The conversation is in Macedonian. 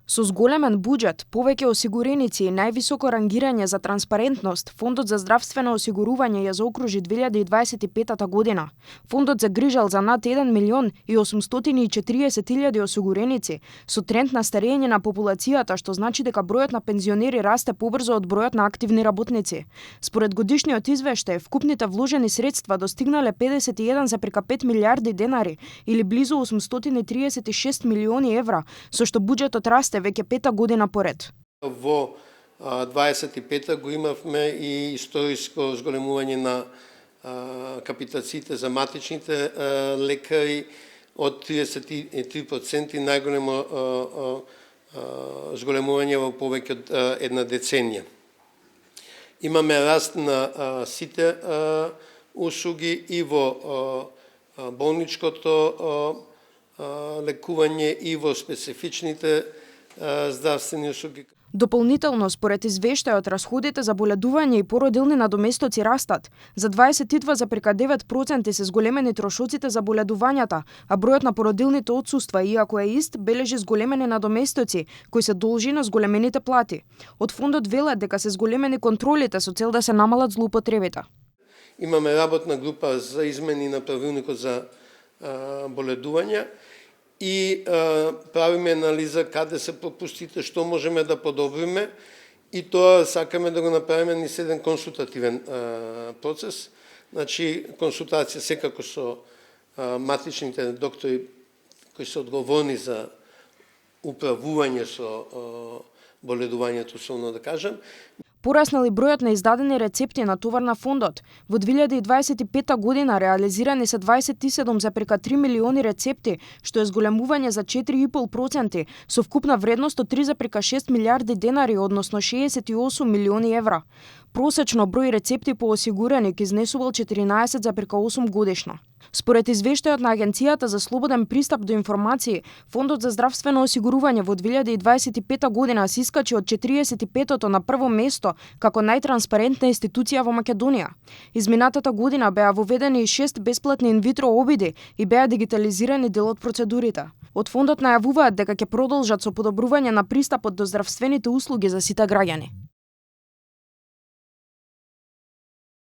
Со зголемен буџет, повеќе осигуреници и највисоко рангирање за транспарентност, Фондот за здравствено осигурување ја заокружи 2025 година. Фондот загрижал за над 1.840.000 осигуреници, со тренд на старење на популацијата, што значи дека бројот на пензионери расте побрзо од бројот на активни работници. Според годишниот извештај, вкупните вложени средства достигнале 51,5 милиарди денари или близу 836 милиони евра, со што буџетот расте веќе пета година поред. Во 25-та го имавме и историско зголемување на капитациите за матичните лекари од 33%, најголемо зголемување во повеќе од една деценија. Имаме раст на сите услуги и во болничкото лекување и во специфичните здравствени услуги. Дополнително, според извештајот, расходите за боледување и породилни надоместоци растат. За 22,9% се зголемени трошоците за боледувањата, а бројот на породилните отсуства, иако е ист, бележи зголемени надоместоци, кои се должи на зголемените плати. Од фондот велат дека се зголемени контролите со цел да се намалат злоупотребите. Имаме работна група за измени на правилникот за боледување и правиме анализа каде се пропустите, што можеме да подобриме, и тоа сакаме да го направиме низ еден консултативен процес. Значи, консултација секако со матичните доктори кои се одговорни за управување со боледувањето, совно да кажем. Пораснал и бројот на издадени рецепти на товар на фондот. Во 2025 година реализирани се 27,3 милиони рецепти, што е зголемување за 4,5%, со вкупна вредност од 3,6 милиарди денари, односно 68 милиони евра. Просечно број рецепти по осигуреник изнесувал 14,8 годишно. Според извештајот на Агенцијата за слободен пристап до информации, Фондот за здравствено осигурување во 2025 година се искачи од 45-тото на прво место како најтранспарентна институција во Македонија. Изминатата година беа воведени и 6 бесплатни инвитро обиди и беа дигитализирани дел од процедурите. Од фондот најавуваат дека ќе продолжат со подобрување на пристапот до здравствените услуги за сите граѓани.